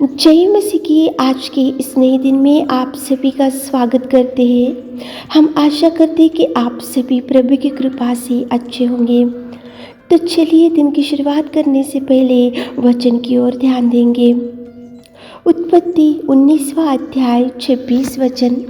जय मसीह की आज के इस नए दिन में आप सभी का स्वागत करते हैं। हम आशा करते हैं कि आप सभी प्रभु की कृपा से अच्छे होंगे। तो चलिए दिन की शुरुआत करने से पहले वचन की ओर ध्यान देंगे। उत्पत्ति 19वां अध्याय 26 वचन।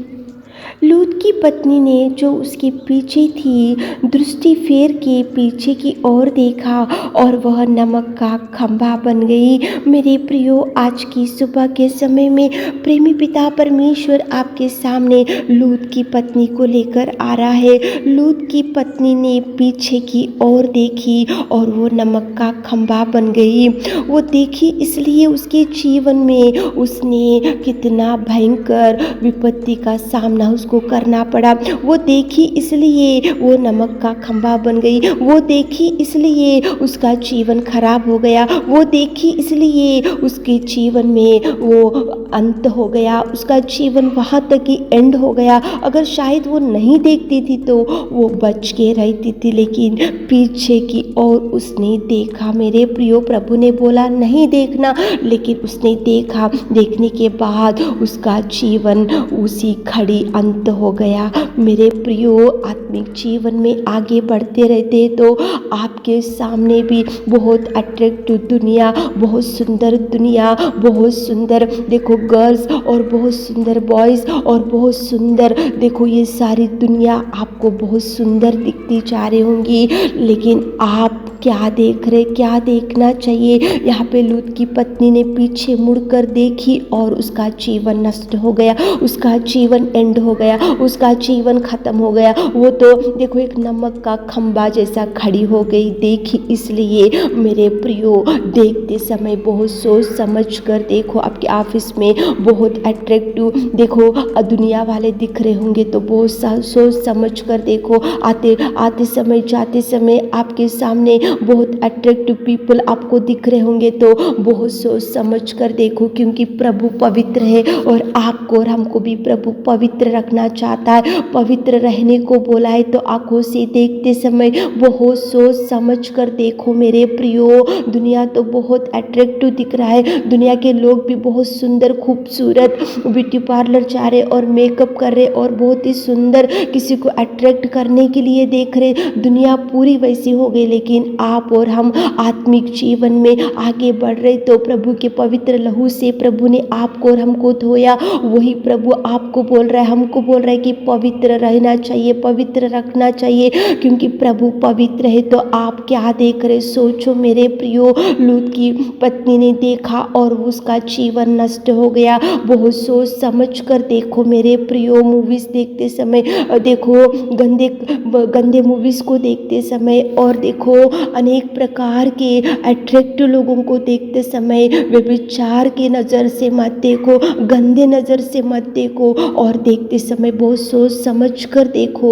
लूत की पत्नी ने जो उसके पीछे थी दृष्टि फेर के पीछे की ओर देखा और वह नमक का खंभा बन गई। मेरे प्रियो, आज की सुबह के समय में प्रेमी पिता परमेश्वर आपके सामने लूत की पत्नी को लेकर आ रहा है। लूत की पत्नी ने पीछे की ओर देखी और वो नमक का खंभा बन गई। वो देखी इसलिए उसके जीवन में उसने कितना भयंकर विपत्ति का सामना उसको करना पड़ा। वो देखी इसलिए वो नमक का खंभा बन गई। वो देखी इसलिए उसका जीवन खराब हो गया। वो देखी इसलिए उसके जीवन में वो अंत हो गया। उसका जीवन वहाँ तक ही एंड हो गया। अगर शायद वो नहीं देखती थी तो वो बच के रहती थी, लेकिन पीछे की ओर उसने देखा। मेरे प्रियो, प्रभु ने बोला नहीं देखना, लेकिन उसने देखा। देखने के बाद उसका जीवन उसी घड़ी अंत हो गया। मेरे प्रियो, आत्मिक जीवन में आगे बढ़ते रहते तो आपके सामने भी बहुत अट्रैक्टिव दुनिया, बहुत सुंदर दुनिया, बहुत सुंदर देखो गर्ल्स और बहुत सुंदर बॉयज़ और बहुत सुंदर देखो ये सारी दुनिया आपको बहुत सुंदर दिखती जा रही होंगी, लेकिन आप क्या देख रहे, क्या देखना चाहिए। यहाँ पे लूत की पत्नी ने पीछे मुड़कर देखी और उसका जीवन नष्ट हो गया, उसका जीवन एंड हो गया, उसका जीवन खत्म हो गया। वो तो देखो एक नमक का खंभा जैसा खड़ी हो गई। देखी इसलिए मेरे प्रियो, देखते समय बहुत सोच समझ कर देखो। आपके ऑफिस में बहुत अट्रैक्टिव देखो दुनिया वाले दिख रहे होंगे तो बहुत सोच समझ कर देखो। आते आते समय जाते समय आपके सामने बहुत अट्रैक्टिव पीपल आपको दिख रहे होंगे तो बहुत सोच समझ कर देखो, क्योंकि प्रभु पवित्र है और आपको और हमको भी प्रभु पवित्र रखना चाहता है। पवित्र रहने को बोला है तो आंखों से देखते समय बहुत सोच समझ कर देखो। मेरे प्रियो, दुनिया तो बहुत अट्रैक्टिव दिख रहा है। दुनिया के लोग भी बहुत सुंदर खूबसूरत ब्यूटी पार्लर जा रहे और मेकअप कर रहे और बहुत ही सुंदर किसी को अट्रैक्ट करने के लिए देख रहे। दुनिया पूरी वैसी हो गई, लेकिन आप और हम आत्मिक जीवन में आगे बढ़ रहे तो प्रभु के पवित्र लहू से प्रभु ने आपको और हमको धोया। वही प्रभु आपको बोल रहा है, हमको बोल रहा है कि पवित्र रहना चाहिए, पवित्र रखना चाहिए, क्योंकि प्रभु पवित्र है। तो आप क्या देख रहे, सोचो मेरे प्रियो। लूत की पत्नी ने देखा और उसका जीवन नष्ट हो गया। बहुत सोच समझ कर देखो मेरे प्रियो। मूवीज देखते समय देखो, गंदे गंदे मूवीज को देखते समय और देखो अनेक प्रकार के अट्रैक्टिव लोगों को देखते समय व्यभिचार की नज़र से मत देखो, गंदे नज़र से मत देखो, और देखते समय बहुत सोच समझ कर देखो।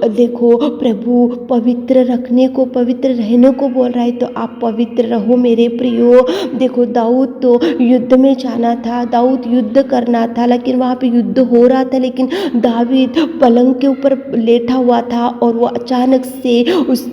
देखो प्रभु पवित्र रखने को, पवित्र रहने को बोल रहा है तो आप पवित्र रहो मेरे प्रियो। देखो दाऊद तो युद्ध में जाना था, दाऊद युद्ध करना था, लेकिन वहाँ पे युद्ध हो रहा था, लेकिन दावीद पलंग के ऊपर लेटा हुआ था और वो अचानक से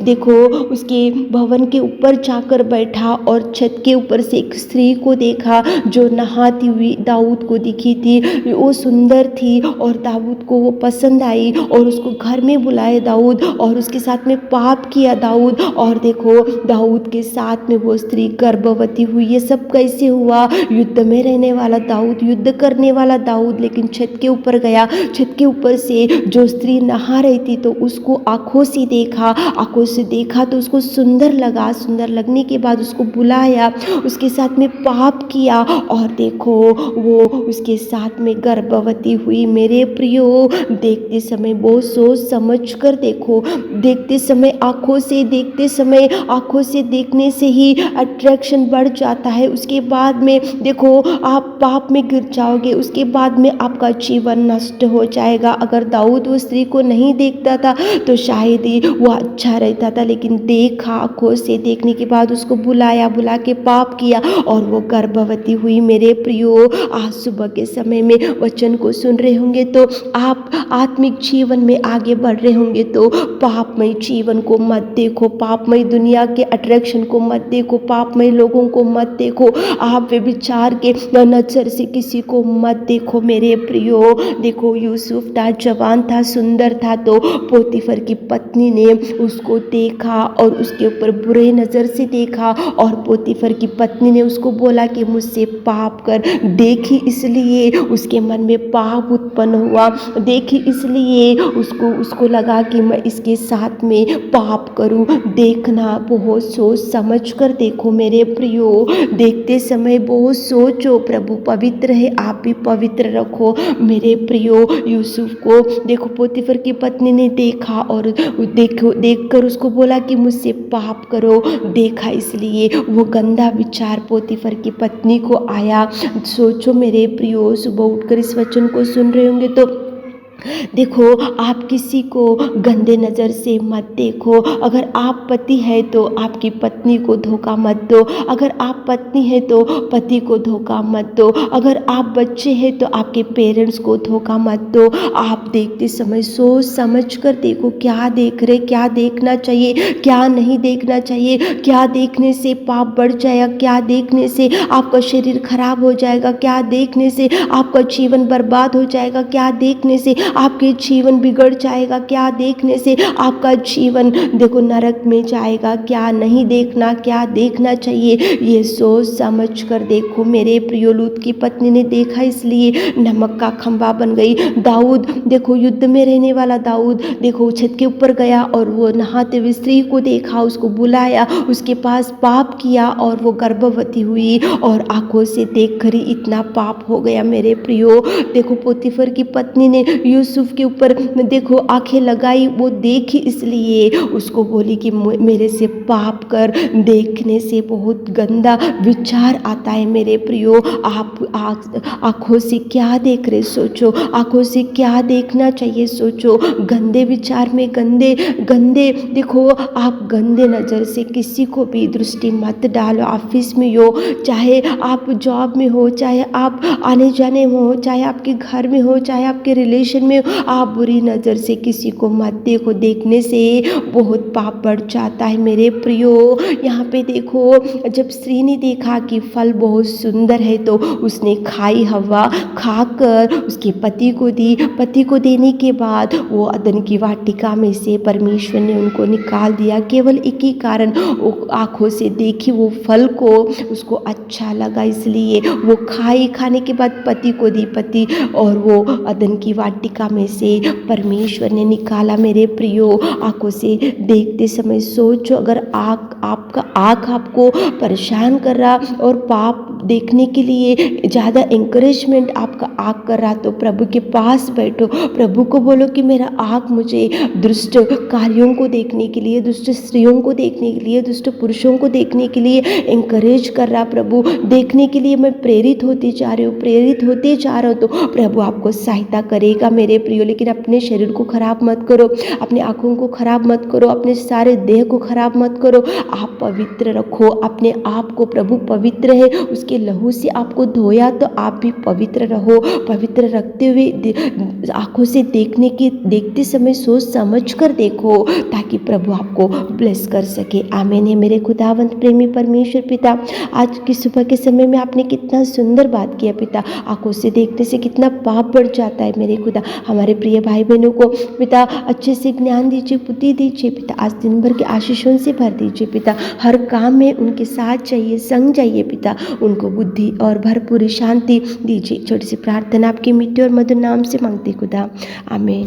देखो उसके भवन के ऊपर जाकर बैठा और छत के ऊपर से एक स्त्री को देखा जो नहाती हुई दाऊद को दिखी थी। वो सुंदर थी और दाऊद को वो पसंद आई और उसको घर में बुलाए दाऊद और उसके साथ में पाप किया दाऊद। और देखो दाऊद के साथ में वो स्त्री गर्भवती हुई। ये सब कैसे हुआ? युद्ध में रहने वाला दाऊद, युद्ध करने वाला दाऊद, लेकिन छत के ऊपर गया। छत के ऊपर से जो स्त्री नहा रही थी तो उसको आंखों से देखा, आंखों से देखा तो उसको सुंदर लगा। सुंदर लगने के बाद उसको बुलाया, उसके साथ में पाप किया और देखो वो उसके साथ में गर्भवती हुई। मेरे प्रियो, देखते समय बहुत सोच समझ कर देखो। देखते समय आंखों से, देखते समय आंखों से देखने से ही अट्रैक्शन बढ़ जाता है। उसके बाद में देखो आप पाप में गिर जाओगे, उसके बाद में आपका जीवन नष्ट हो जाएगा। अगर दाऊद वो स्त्री को नहीं देखता था तो शायद ही वो अच्छा रहता था, लेकिन देखा, आँखों से देखने के बाद उसको बुलाया, बुला के पाप किया और वो गर्भवती हुई। मेरे प्रियो, आज सुबह के समय में वचन को सुन रहे होंगे तो आप आत्मिक जीवन में आगे बढ़ रहे होंगे तो पापमय जीवन को मत देखो, पापमय दुनिया के अट्रैक्शन को मत देखो, पापमय लोगों को मत देखो, आप व्यभिचार के नजर से किसी को मत देखो। मेरे प्रियो, देखो यूसुफ था, जवान था, सुंदर था, तो पोतीफर की पत्नी ने उसको देखा और उसके ऊपर बुरे नज़र से देखा और पोतीफर की पत्नी ने उसको बोला कि मुझसे पाप कर। देखी इसलिए उसके मन में पाप उत्पन्न हुआ, देखी इसलिए उसको लगा कि मैं इसके साथ में पाप करूं। देखना, बहुत सोच समझ कर देखो मेरे प्रियो, देखते समय बहुत सोचो। प्रभु पवित्र है, आप भी पवित्र रखो मेरे प्रियो। यूसुफ को देखो पोतीफर की पत्नी ने देखा और देखकर उसको बोला कि मुझसे पाप करो। देखा इसलिए वो गंदा विचार पोतीफर की पत्नी को आया। सोचो मेरे प्रियो, सुबह उठकर इस वचन को सुन रहे होंगे तो देखो, आप किसी को गंदे नज़र से मत देखो। अगर आप पति है तो आपकी पत्नी को धोखा मत दो, अगर आप पत्नी है तो पति को धोखा मत दो, अगर आप बच्चे हैं तो आपके पेरेंट्स को धोखा मत दो। आप देखते समय सोच समझ कर देखो, क्या देख रहे, क्या देखना चाहिए, क्या नहीं देखना चाहिए, क्या देखने से पाप बढ़ जाएगा, क्या देखने से आपका शरीर खराब हो जाएगा, क्या देखने से आपका जीवन बर्बाद हो जाएगा, क्या देखने से आपके जीवन बिगड़ जाएगा, क्या देखने से आपका जीवन देखो नरक में जाएगा, क्या नहीं देखना, क्या देखना चाहिए, ये सोच समझ कर देखो मेरे प्रियो। लूत की पत्नी ने देखा इसलिए नमक का खंभा बन गई। दाऊद देखो, युद्ध में रहने वाला दाऊद देखो छत के ऊपर गया और वो नहाते हुए स्त्री को देखा, उसको बुलाया, उसके पास पाप किया और वो गर्भवती हुई और आंखों से देख कर ही इतना पाप हो गया मेरे प्रियो। देखो पोतीफर की पत्नी ने यूसुफ के ऊपर देखो आंखें लगाई, वो देखी इसलिए उसको बोली कि मेरे से पाप कर। देखने से बहुत गंदा विचार आता है मेरे प्रियो। आप आंखों से क्या देख रहे सोचो, आंखों से क्या देखना चाहिए सोचो। गंदे विचार में गंदे देखो, आप गंदे नज़र से किसी को भी दृष्टि मत डालो। ऑफिस में हो, चाहे आप जॉब में हो, चाहे आप आने जाने में हो, चाहे आपके घर में हो, चाहे आपके रिलेशन में, आप बुरी नज़र से किसी को मत देखो। देखने से बहुत पाप बढ़ जाता है मेरे प्रियो। यहाँ पे देखो, जब स्त्री ने देखा कि फल बहुत सुंदर है तो उसने खाई, हवा खाकर उसके पति को दी। पति को देने के बाद वो अदन की वाटिका में से परमेश्वर ने उनको निकाल दिया। केवल एक ही कारण, वो आँखों से देखी वो फल को, उसको अच्छा लगा इसलिए वो खाई। खाने के बाद पति को दी, पति और वो अदन की वाटिका में से परमेश्वर ने निकाला। मेरे प्रियो, आंखों से देखते समय सोचो, अगर आपका आँख आपको परेशान कर रहा और पाप देखने के लिए ज़्यादा इंकरेजमेंट आपका आँख कर रहा तो प्रभु के पास बैठो, प्रभु को बोलो कि मेरा आँख मुझे दुष्ट कार्यों को देखने के लिए, दुष्ट स्त्रियों को देखने के लिए, दुष्ट पुरुषों को देखने के लिए इंकरेज कर रहा। प्रभु देखने के लिए मैं प्रेरित होती जा रही हूँ, प्रेरित होते जा रहा हूँ, तो प्रभु आपको सहायता करेगा मेरे प्रियो। लेकिन अपने शरीर को खराब मत करो, अपने आँखों को खराब मत करो, अपने सारे देह को खराब मत करो। आप पवित्र रखो अपने आप को। प्रभु पवित्र है, उसके लहू से आपको धोया तो आप भी पवित्र रहो। पवित्र रखते हुए आँखों से देखते समय सोच समझ कर देखो, ताकि प्रभु आपको ब्लेस कर सके। आमीन है मेरे खुदावंत प्रेमी परमेश्वर पिता। आज की सुबह के समय में आपने कितना सुंदर बात किया पिता। आँखों से देखने से कितना पाप बढ़ जाता है मेरे खुदा। हमारे प्रिय भाई बहनों को पिता अच्छे से ज्ञान दीजिए, बुद्धि दीजिए पिता। आज दिन भर के आशीषों से भर दीजिए पिता। हर काम में उनके साथ चाहिए, संग जाइए पिता। उनको बुद्धि और भरपूरी शांति दीजिए। छोटी सी प्रार्थना आपकी मिट्टी और मधुर नाम से मांगती खुदा, आमीन।